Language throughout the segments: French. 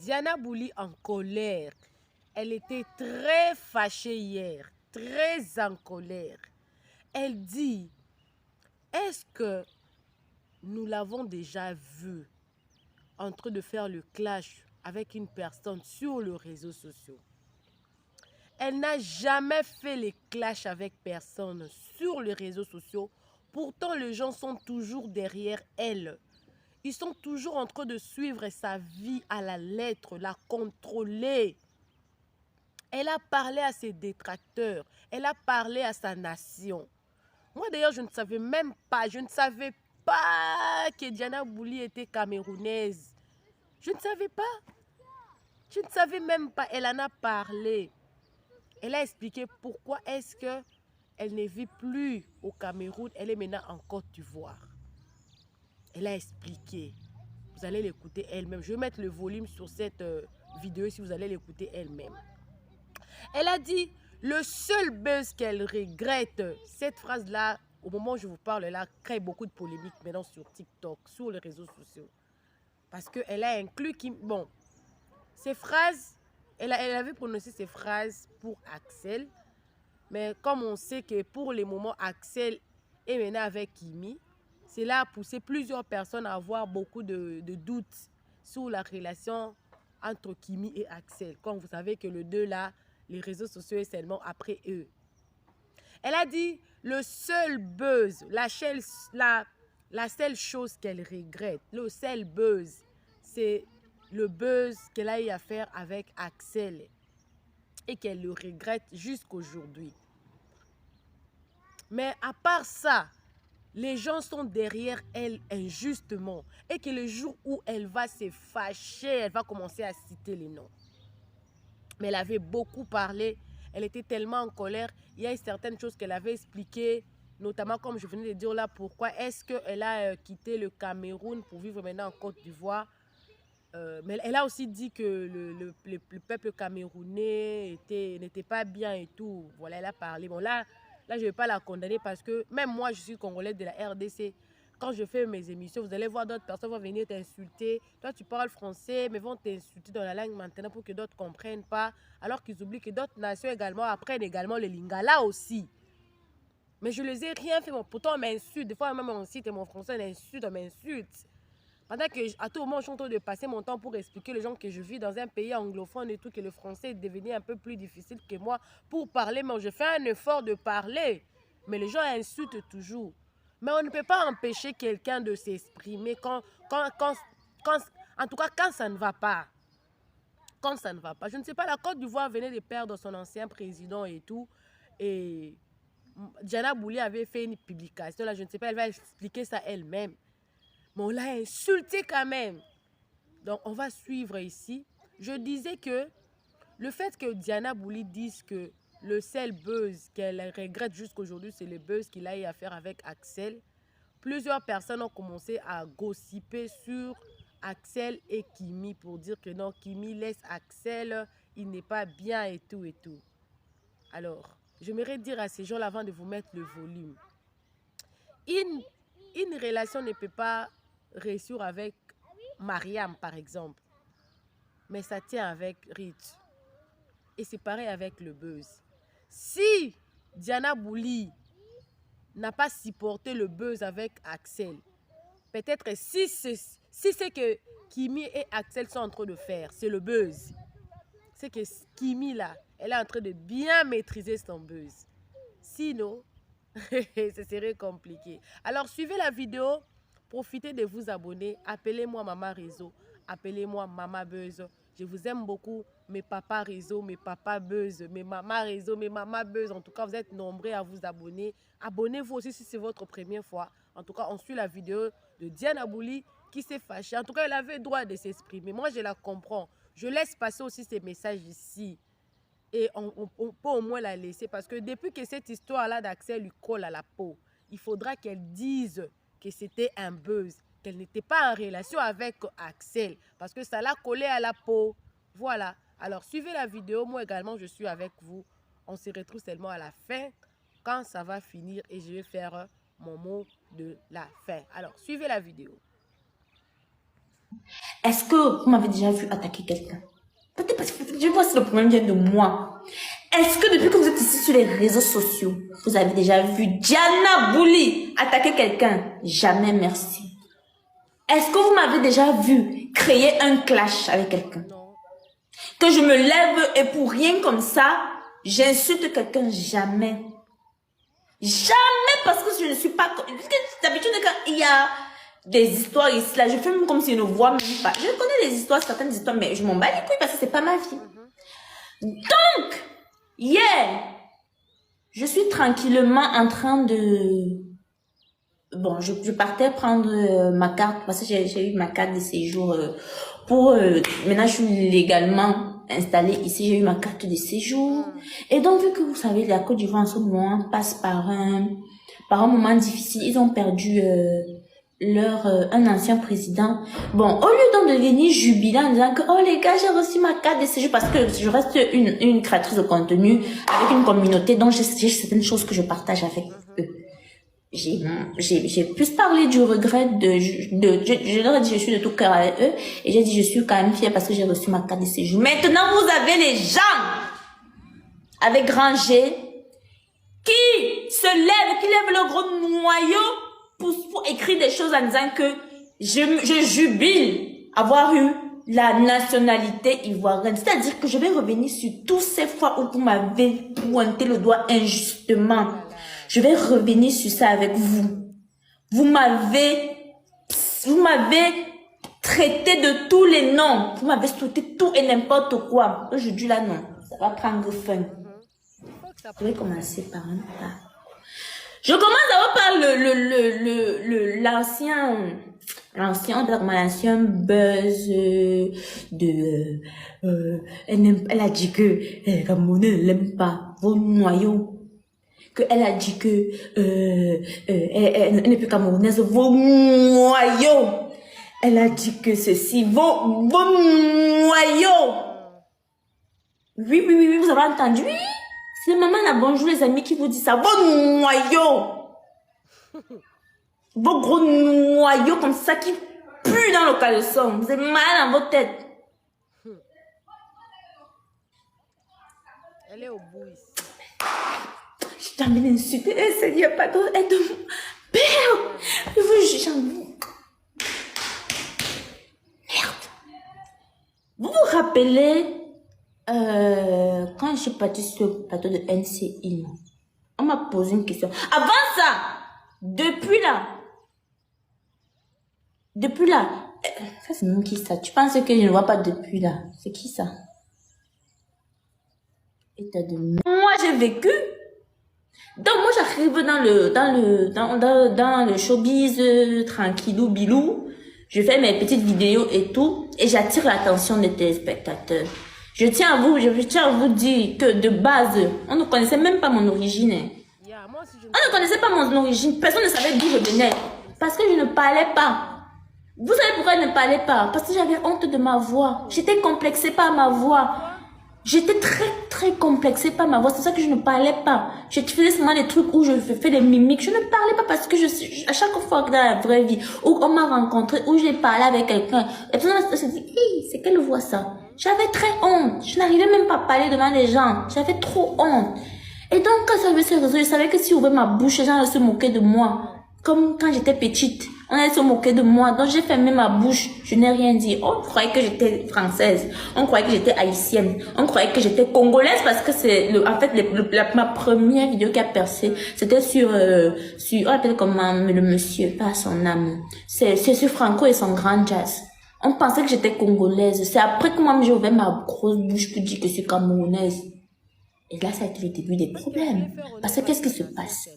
Diana Bouli en colère. Elle était très fâchée hier, très en colère. Elle dit, est-ce que nous l'avons déjà vu en train de faire le clash avec une personne sur les réseaux sociaux? Elle n'a jamais fait les clashs avec personne sur les réseaux sociaux. Pourtant, les gens sont toujours derrière elle. Ils sont toujours en train de suivre sa vie à la lettre, la contrôler. Elle a parlé à ses détracteurs. Elle a parlé à sa nation. Moi d'ailleurs, je ne savais même pas, que Diana Bouli était camerounaise. Je ne savais pas. Je ne savais même pas. Elle en a parlé. Elle a expliqué pourquoi est-ce que elle ne vit plus au Cameroun. Elle est maintenant en Côte d'Ivoire. Elle a expliqué. Vous allez l'écouter elle-même. Je vais mettre le volume sur cette vidéo si vous allez l'écouter elle-même. Elle a dit, le seul buzz qu'elle regrette, cette phrase-là, au moment où je vous parle, là, crée beaucoup de polémiques maintenant sur TikTok, sur les réseaux sociaux. Parce qu'elle a inclus bon, ces phrases, elle avait prononcé ces phrases pour Axel. Mais comme on sait que pour les moments, Axel est maintenant avec Kimi, cela a poussé plusieurs personnes à avoir beaucoup de doutes sur la relation entre Kimi et Axel. Comme vous savez que les deux là, les réseaux sociaux est seulement après eux. Elle a dit, le seul buzz, la seule chose qu'elle regrette, le seul buzz, c'est le buzz qu'elle a eu à faire avec Axel et qu'elle le regrette jusqu'aujourd'hui. Mais à part ça, les gens sont derrière elle injustement et que le jour où elle va se fâcher, elle va commencer à citer les noms. Mais elle avait beaucoup parlé, elle était tellement en colère, il y a certaines choses qu'elle avait expliquées, notamment comme je venais de dire là, pourquoi est-ce qu'elle a quitté le Cameroun pour vivre maintenant en Côte d'Ivoire. Mais elle a aussi dit que le peuple camerounais n'était pas bien et tout. Voilà, elle a parlé. Bon, là je ne vais pas la condamner parce que même moi, je suis congolaise de la RDC. Quand je fais mes émissions, vous allez voir d'autres personnes vont venir t'insulter. Toi, tu parles français, mais vont t'insulter dans la langue maintenant pour que d'autres ne comprennent pas. Alors qu'ils oublient que d'autres nations également apprennent également le lingala aussi. Mais je ne les ai rien fait. Pourtant, on m'insulte. Des fois, même on cite mon français, on m'insulte. Pendant que, à tout moment, je suis en train de passer mon temps pour expliquer aux gens que je vis dans un pays anglophone et tout, que le français est devenu un peu plus difficile que moi pour parler. Mais je fais un effort de parler. Mais les gens insultent toujours. Mais on ne peut pas empêcher quelqu'un de s'exprimer en tout cas, quand ça ne va pas. Quand ça ne va pas. Je ne sais pas, la Côte d'Ivoire venait de perdre son ancien président et tout. Et Diana Bouli avait fait une publication. Là, je ne sais pas, elle va expliquer ça elle-même. Mais on l'a insulté quand même. Donc, on va suivre ici. Je disais que le fait que Diana Bouli dise que le seul buzz qu'elle regrette jusqu'aujourd'hui, c'est le buzz qu'il a eu à faire avec Axel. Plusieurs personnes ont commencé à gossiper sur Axel et Kimi pour dire que non, Kimi laisse Axel, il n'est pas bien et tout et tout. Alors, j'aimerais dire à ces gens-là avant de vous mettre le volume. Une relation ne peut pas réussir avec Mariam, par exemple. Mais ça tient avec Rich. Et c'est pareil avec le buzz. Si Diana Bouli n'a pas supporté le buzz avec Axel, peut-être si c'est que Kimi et Axel sont en train de faire, c'est le buzz. C'est que Kimi, là, elle est en train de bien maîtriser son buzz. Sinon, ce serait compliqué. Alors, suivez la vidéo. Profitez de vous abonner. Appelez-moi Maman Réseau. Appelez-moi Maman Buzz. Je vous aime beaucoup. Mes papas Réseau, mes papas Buzz, mes mamans Réseau, mes mamans Buzz. En tout cas, vous êtes nombreux à vous abonner. Abonnez-vous aussi si c'est votre première fois. En tout cas, on suit la vidéo de Diana Bouli qui s'est fâchée. En tout cas, elle avait le droit de s'exprimer. Moi, je la comprends. Je laisse passer aussi ces messages ici. Et on peut au moins la laisser. Parce que depuis que cette histoire-là d'Axel lui colle à la peau, il faudra qu'elle dise que c'était un buzz, qu'elle n'était pas en relation avec Axel. Parce que ça l'a collé à la peau. Voilà. Alors, suivez la vidéo. Moi également, je suis avec vous. On se retrouve seulement à la fin, quand ça va finir. Et je vais faire mon mot de la fin. Alors, suivez la vidéo. Est-ce que vous m'avez déjà vu attaquer quelqu'un? Peut-être parce que je vois si le problème vient de moi. Est-ce que depuis que vous êtes ici sur les réseaux sociaux, vous avez déjà vu Diana Bouli attaquer quelqu'un? Jamais, merci. Est-ce que vous m'avez déjà vu créer un clash avec quelqu'un? Non. Que je me lève et pour rien comme ça, j'insulte quelqu'un? Jamais. Jamais, parce que je ne suis pas... D'habitude, quand il y a des histoires ici, là, je fais même comme si je ne vois même pas. Je connais les histoires, certaines histoires, mais je m'en bats les couilles parce que c'est pas ma vie. Donc, hier, je suis tranquillement en train de... Bon, je partais prendre ma carte, parce que j'ai eu ma carte de séjour pour... maintenant, je suis légalement installée ici, j'ai eu ma carte de séjour. Et donc, vu que vous savez, la Côte d'Ivoire en ce moment passe par un moment difficile, ils ont perdu un ancien président. Bon, au lieu d'en devenir jubilant en disant que, oh les gars, j'ai reçu ma carte de séjour, parce que je reste une créatrice de contenu avec une communauté, donc j'ai certaines choses que je partage avec eux. J'ai plus parlé du regret je leur ai dit je suis de tout cœur avec eux et j'ai dit je suis quand même fière parce que j'ai reçu ma carte de séjour. Maintenant vous avez les gens avec grand G qui se lèvent, qui lèvent le gros noyau pour écrire des choses en disant que je jubile avoir eu la nationalité ivoirienne. C'est-à-dire que je vais revenir sur toutes ces fois où vous m'avez pointé le doigt injustement. Je vais revenir sur ça avec vous. Vous m'avez traité de tous les noms. Vous m'avez sauté tout et n'importe quoi. Aujourd'hui là, non. Ça va prendre fin. Je vais commencer par un pas. Je commence d'abord par l'ancien buzz elle a dit que Ramone ne l'aime pas. Vos noyaux. Elle a dit que elle n'est plus camerounaise, vos noyaux. Elle a dit que ceci, vos noyaux. Oui, vous avez entendu? Oui. C'est maman la bonjour les amis qui vous dit ça, vos noyaux. Vos gros noyaux comme ça qui puent dans le caleçon. Vous avez mal dans votre tête. Elle est au bout ici. Je t'en vais l'insulter. Eh, Seigneur, pardon, aide-moi. Père, je veux juger en vous. Merde. Vous vous rappelez, quand je suis partie sur le plateau de NCI, on m'a posé une question. Avant ça, depuis là, ça c'est même qui ça? Tu penses que je ne vois pas depuis là? C'est qui ça? État de merde. Moi j'ai vécu. Donc moi j'arrive dans le showbiz tranquillou bilou, je fais mes petites vidéos et tout et j'attire l'attention des téléspectateurs. Je tiens à vous dire que de base, on ne connaissait même pas mon origine. On ne connaissait pas mon origine, personne ne savait d'où je venais parce que je ne parlais pas. Vous savez pourquoi je ne parlais pas? Parce que j'avais honte de ma voix. J'étais complexée par ma voix. J'étais très complexée par ma voix. C'est ça que je ne parlais pas. Je faisais seulement des trucs où je fais des mimiques. Je ne parlais pas parce que à chaque fois que dans la vraie vie, où on m'a rencontré, où j'ai parlé avec quelqu'un, la personne se dit, hey, c'est quelle voix ça? J'avais très honte. Je n'arrivais même pas à parler devant les gens. J'avais trop honte. Et donc, quand j'avais ce réseau, je savais que si j'ouvrais ma bouche, les gens allaient se moquer de moi. Comme quand j'étais petite. On allait se moquer de moi. Donc, j'ai fermé ma bouche. Je n'ai rien dit. On croyait que j'étais française. On croyait que j'étais haïtienne. On croyait que j'étais congolaise parce que c'est, en fait, ma première vidéo qui a percé, c'était on appelle comment le monsieur, pas son âme. C'est sur Franco et son grand jazz. On pensait que j'étais congolaise. C'est après que moi, j'ai ouvert ma grosse bouche pour dire que je suis camerounaise. Et là, ça a été le début des problèmes. Parce que qu'est-ce qui se passe?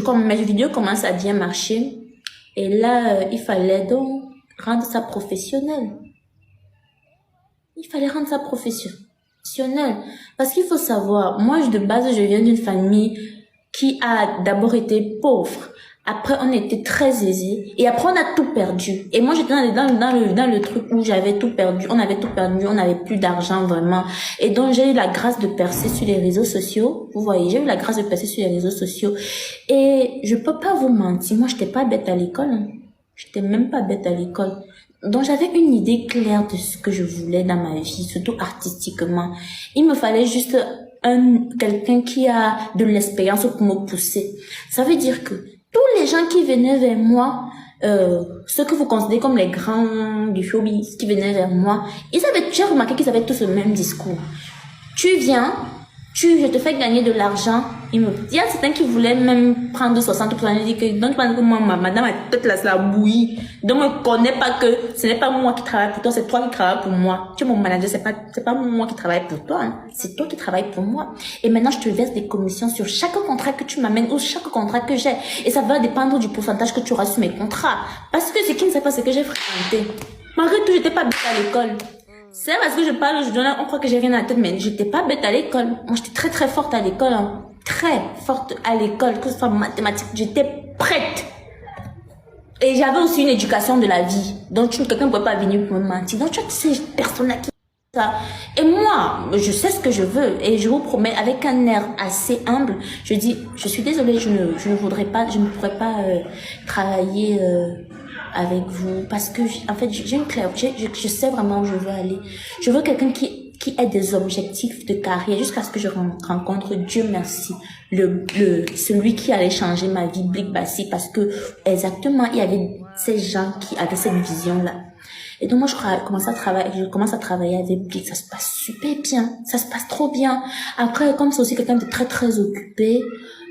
Comme mes vidéos commencent à bien marcher. Et là, il fallait donc rendre ça professionnel. Il fallait rendre ça professionnel. Parce qu'il faut savoir, moi, de base, je viens d'une famille qui a d'abord été pauvre. Après, on était très aisés. Et après, on a tout perdu. Et moi, j'étais dans le truc où j'avais tout perdu. On avait tout perdu. On n'avait plus d'argent, vraiment. Et donc, j'ai eu la grâce de percer sur les réseaux sociaux. Vous voyez, j'ai eu la grâce de percer sur les réseaux sociaux. Et je peux pas vous mentir. Moi, j'étais pas bête à l'école. Hein. J'étais même pas bête à l'école. Donc j'avais une idée claire de ce que je voulais dans ma vie, surtout artistiquement. Il me fallait juste quelqu'un qui a de l'expérience pour me pousser. Ça veut dire que tous les gens qui venaient vers moi, ceux que vous considérez comme les grands du showbiz qui venaient vers moi, j'ai remarqué qu'ils avaient tous le même discours. Tu viens, je te fais gagner de l'argent. Il y a certains qui voulaient même prendre 60%. Il dit que, donc, moi, madame, a tête là, c'est la bouillie. Donc, ne connais pas que ce n'est pas moi qui travaille pour toi, c'est toi qui travailles pour moi. Tu es mon manager, c'est pas moi qui travaille pour toi, hein. C'est toi qui travailles pour moi. Et maintenant, je te verse des commissions sur chaque contrat que tu m'amènes ou chaque contrat que j'ai. Et ça va dépendre du pourcentage que tu auras sur mes contrats. Parce que ce qui ne sait pas, c'est que j'ai fréquenté. Malgré tout, j'étais pas bête à l'école. C'est parce que je parle, on croit que j'ai rien à la tête, mais j'étais pas bête à l'école. Moi, j'étais très très forte à l'école, hein. Très forte à l'école, que ce soit mathématiques, j'étais prête. Et j'avais aussi une éducation de la vie. Donc, quelqu'un ne peut pas venir pour me mentir. Donc, tu as ces personnes-là qui ça. Et moi, je sais ce que je veux. Et je vous promets, avec un air assez humble, je dis, je suis désolée, je ne voudrais pas, je ne pourrais pas travailler avec vous. Parce que, en fait, j'ai une claire, je sais vraiment où je veux aller. Je veux quelqu'un qui ait des objectifs de carrière jusqu'à ce que je rencontre, Dieu merci, celui qui allait changer ma vie, Blick Bassi, parce que, exactement, il y avait ces gens qui avaient cette vision-là. Et donc, moi, je commence à travailler avec Blick, ça se passe super bien, ça se passe trop bien. Après, comme c'est aussi quelqu'un de très, très occupé,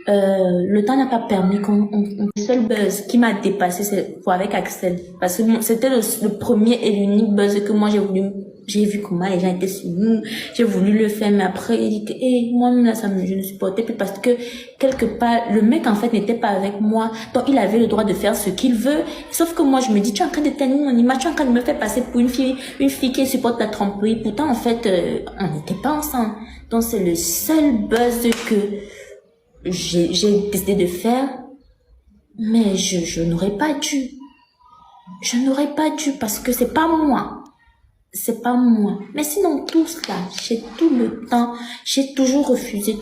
le temps n'a pas permis le seul buzz qui m'a dépassé, c'est avec Axel. Parce que c'était le premier et l'unique buzz que moi j'ai vu comment les gens étaient sur nous, j'ai voulu le faire, mais après, il dit que, moi-même, là, je ne supportais plus parce que, quelque part, le mec, en fait, n'était pas avec moi. Donc, il avait le droit de faire ce qu'il veut. Sauf que moi, je me dis, tu es en train de tenir mon image, tu es en train de me faire passer pour une fille qui supporte la tromperie. Pourtant, en fait, on n'était pas ensemble. Donc, c'est le seul buzz que j'ai décidé de faire. Mais je n'aurais pas dû. Je n'aurais pas dû parce que c'est pas moi. C'est pas moi. Mais sinon, tout cela, j'ai tout le temps, j'ai toujours refusé.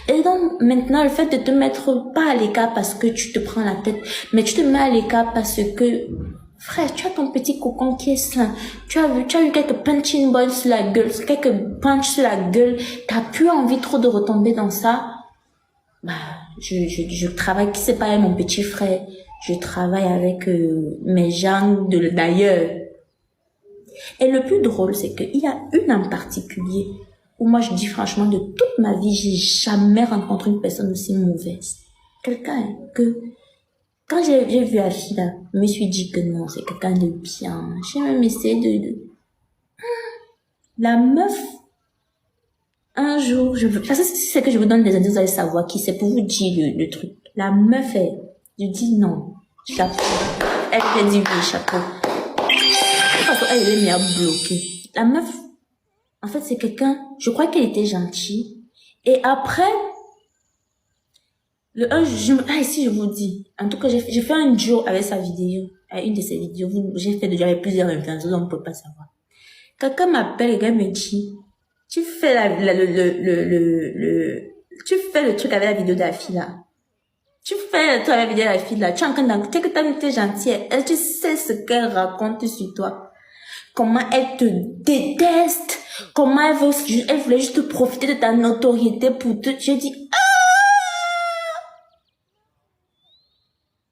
Et donc, maintenant, le fait de te mettre pas à l'écart parce que tu te prends la tête, mais tu te mets à l'écart parce que, frère, tu as ton petit cocon qui est sain. Tu as eu quelques punching balls sur la gueule, quelques punches sur la gueule. T'as plus envie trop de retomber dans ça. Bah, je travaille, c'est pas mon petit frère. Je travaille avec mes gens d'ailleurs. Et le plus drôle, c'est qu'il y a une en particulier où moi je dis franchement, de toute ma vie, j'ai jamais rencontré une personne aussi mauvaise. Quelqu'un que, quand j'ai vu Afila, je me suis dit que non, c'est quelqu'un de bien. J'ai même essayé la meuf, un jour, parce que si c'est que je vous donne des indices, vous allez savoir qui c'est pour vous dire le truc. La meuf, je dis non, chapeau. Elle a dit oui, chapeau. Parce qu'elle est bien bloquée. La meuf, en fait, c'est quelqu'un, je crois qu'elle était gentille. Et après, ici, je vous dis, en tout cas, j'ai fait un duo avec sa vidéo, avec une de ses vidéos. J'ai fait déjà avec plusieurs influenceurs, on ne peut pas savoir. Quelqu'un m'appelle, le gars me dit, tu fais tu fais le truc avec la vidéo de la fille, là. Tu fais le truc avec la vidéo de la fille, là. Tu es en train d'en, tu es gentille. Et tu sais ce qu'elle raconte sur toi. Comment elle te déteste, comment elle voulait juste profiter de ta notoriété pour te, je dis,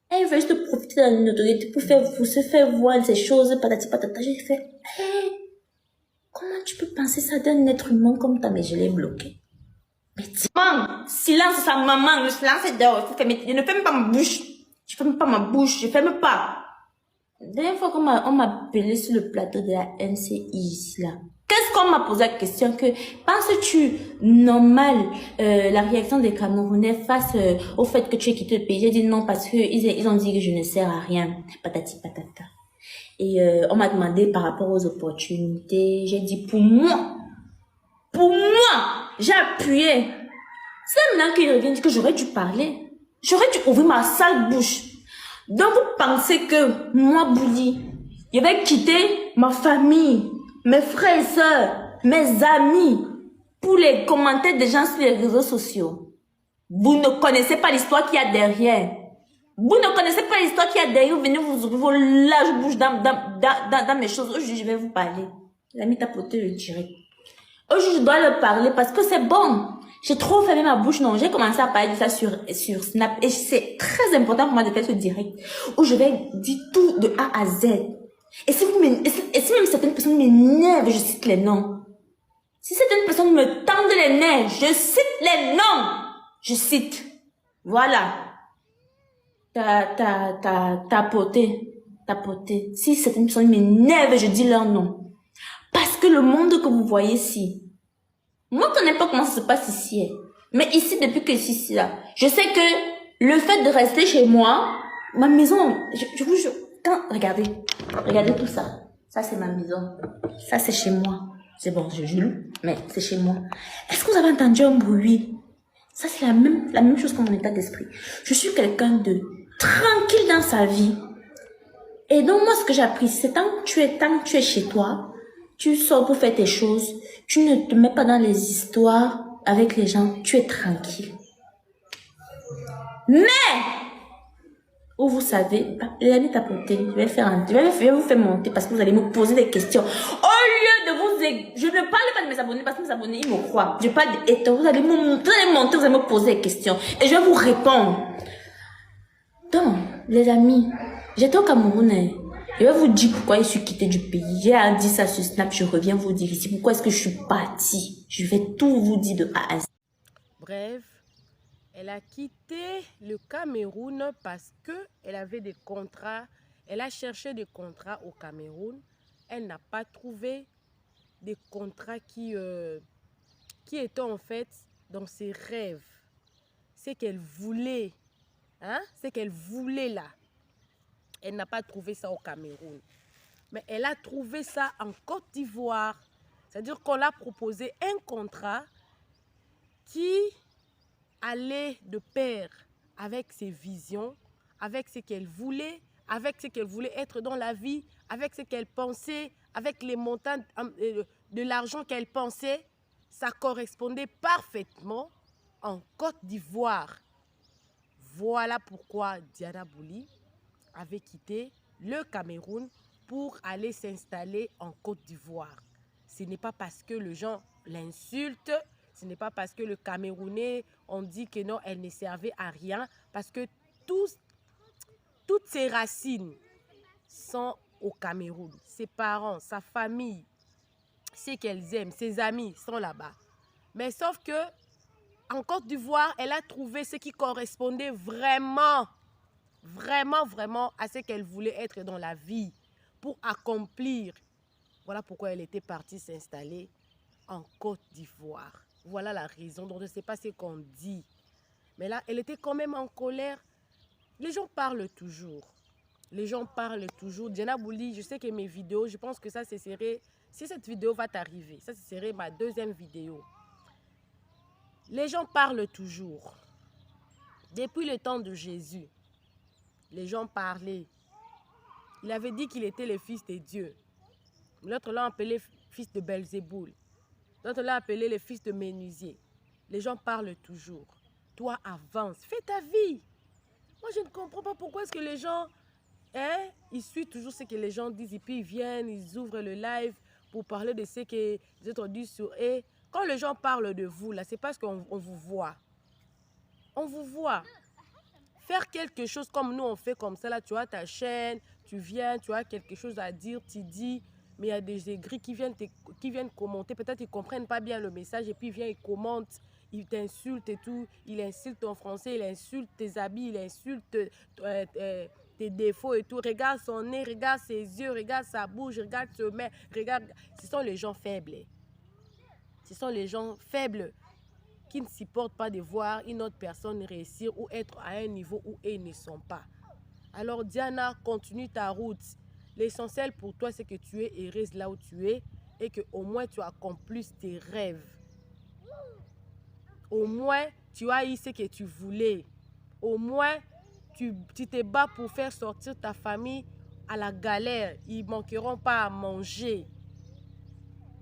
elle veut juste profiter de ta notoriété pour se faire voir ces choses, patati patata. J'ai fait, comment tu peux penser ça d'un être humain comme ça? Mais je l'ai bloqué. Mais maman, silence, sa maman, le silence est dehors, je ne ferme pas ma bouche. Je ferme pas. La dernière fois qu'on m'a appelé sur le plateau de la NCI, là, qu'est-ce qu'on m'a posé la question que, penses-tu normal, la réaction des Camerounais face au fait que tu aies quitté le pays? J'ai dit non parce que ils ont dit que je ne sers à rien. Patati patata. Et on m'a demandé par rapport aux opportunités. J'ai dit pour moi, j'ai appuyé. C'est maintenant qu'il revient dire que j'aurais dû parler. J'aurais dû ouvrir ma sale bouche. Donc, vous pensez que moi, Bouli, je vais quitter ma famille, mes frères et sœurs, mes amis, pour les commentaires des gens sur les réseaux sociaux? Vous ne connaissez pas l'histoire qu'il y a derrière. Vous ne connaissez pas l'histoire qu'il y a derrière, vous venez vous ouvrir vos larges bouches dans mes choses. Aujourd'hui, je vais vous parler. L'ami tapoté le direct. Aujourd'hui, je dois leur parler parce que c'est bon. J'ai trop fermé ma bouche, non. J'ai commencé à parler de ça sur Snap et c'est très important pour moi de faire ce direct où je vais dire tout de A à Z. Et si même certaines personnes m'énervent, je cite les noms. Si certaines personnes me tendent les nerfs, je cite les noms. Je cite. Voilà. Tapoté. Si certaines personnes m'énervent, je dis leur nom. Parce que le monde que vous voyez ici, moi, je ne connais pas comment ça se passe ici. Mais ici, depuis que je suis ici, là, je sais que le fait de rester chez moi, ma maison, je vous jure, regardez tout ça. Ça, c'est ma maison. Ça, c'est chez moi. C'est bon, je loue, mais c'est chez moi. Est-ce que vous avez entendu un bruit? Ça, c'est la même chose que mon état d'esprit. Je suis quelqu'un de tranquille dans sa vie. Et donc, moi, ce que j'ai appris, c'est tant que tu es chez toi, tu sors pour faire tes choses, tu ne te mets pas dans les histoires avec les gens, tu es tranquille. Mais, où vous savez, les amis tapotés, je vais vous faire monter parce que vous allez me poser des questions. Au lieu de je ne parle pas de mes abonnés parce que mes abonnés, ils me croient. Je parle de vous allez monter, vous allez me poser des questions et je vais vous répondre. Donc, les amis, j'étais au Cameroun. Je vais vous dire pourquoi je suis quittée du pays. J'ai dit ça sur Snap, je reviens vous dire ici pourquoi est-ce que je suis partie. Je vais tout vous dire de A à Z. Bref, elle a quitté le Cameroun parce qu'elle avait des contrats. Elle a cherché des contrats au Cameroun. Elle n'a pas trouvé des contrats qui étaient en fait dans ses rêves. C'est qu'elle voulait. Hein? C'est qu'elle voulait là. Elle n'a pas trouvé ça au Cameroun. Mais elle a trouvé ça en Côte d'Ivoire. C'est-à-dire qu'on l'a proposé un contrat qui allait de pair avec ses visions, avec ce qu'elle voulait, avec ce qu'elle voulait être dans la vie, avec ce qu'elle pensait, avec les montants de l'argent qu'elle pensait. Ça correspondait parfaitement en Côte d'Ivoire. Voilà pourquoi Diana Bouli avait quitté le Cameroun pour aller s'installer en Côte d'Ivoire. Ce n'est pas parce que les gens l'insultent, ce n'est pas parce que le Camerounais, on dit que non, elle ne servait à rien, parce que toutes ses racines sont au Cameroun. Ses parents, sa famille, ce qu'elles aiment, ses amis sont là-bas. Mais sauf que en Côte d'Ivoire, elle a trouvé ce qui correspondait vraiment à ce qu'elle voulait être dans la vie pour accomplir. Voilà pourquoi elle était partie s'installer en Côte d'Ivoire. Voilà la raison. Donc, je ne sais pas ce qu'on dit. Mais là, elle était quand même en colère. Les gens parlent toujours. Les gens parlent toujours. Diana Bouli, je sais que mes vidéos, je pense que ça, ce serait... Si cette vidéo va t'arriver, ça, ce serait ma deuxième vidéo. Les gens parlent toujours. Depuis le temps de Jésus, les gens parlaient. Il avait dit qu'il était le fils de Dieu. L'autre l'a appelé fils de Belzéboul. L'autre l'a appelé le fils de Menuisier. Les gens parlent toujours. Toi, avance. Fais ta vie. Moi, je ne comprends pas pourquoi est-ce que les gens... ils suivent toujours ce que les gens disent. Et puis, ils viennent, ils ouvrent le live pour parler de ce que les autres disent sur eux. Quand les gens parlent de vous, là, c'est parce qu'on vous voit. On vous voit. Faire quelque chose comme nous, on fait comme ça, là, tu as ta chaîne, tu viens, tu as quelque chose à dire, tu dis, mais il y a des aigris qui viennent commenter. Peut-être ils ne comprennent pas bien le message et puis ils viennent, ils commentent, ils t'insultent et tout. Ils insultent ton français, ils insultent tes habits, ils insultent tes défauts et tout. Regarde son nez, regarde ses yeux, regarde sa bouche, regarde ses mains, regarde. Ce sont les gens faibles. Ce sont les gens faibles qui ne supportent pas de voir une autre personne réussir ou être à un niveau où ils ne sont pas. Alors Diana, continue ta route. L'essentiel pour toi, c'est que tu es heureuse là où tu es et qu'au moins tu accomplisses tes rêves. Au moins, tu as eu ce que tu voulais. Au moins, tu te bats pour faire sortir ta famille à la galère. Ils ne manqueront pas à manger.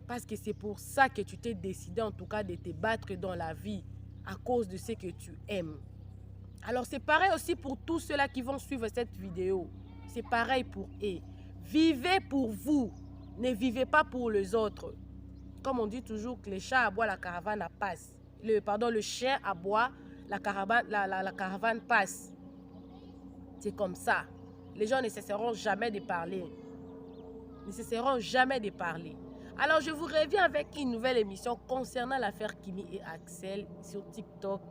Parce que c'est pour ça que tu t'es décidé en tout cas de te battre dans la vie à cause de ce que tu aimes. Alors c'est pareil aussi pour tous ceux-là qui vont suivre cette vidéo. C'est pareil pour eux. Vivez pour vous. Ne vivez pas pour les autres. Comme on dit toujours que les chats aboient, la caravane passe. Le chien aboie, la caravane passe. C'est comme ça. Les gens ne cesseront jamais de parler. Ne cesseront jamais de parler. Alors je vous reviens avec une nouvelle émission concernant l'affaire Kimi et Axel sur TikTok.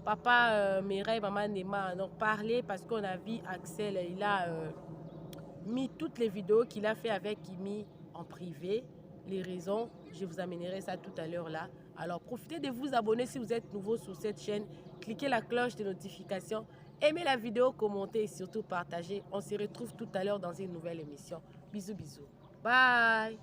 Papa Mireille, maman Nema en ont parlé parce qu'on a vu Axel, il a mis toutes les vidéos qu'il a fait avec Kimi en privé. Les raisons, je vous amènerai ça tout à l'heure là. Alors profitez de vous abonner si vous êtes nouveau sur cette chaîne. Cliquez la cloche de notification. Aimez la vidéo, commentez et surtout partagez. On se retrouve tout à l'heure dans une nouvelle émission. Bisous, bisous. Bye.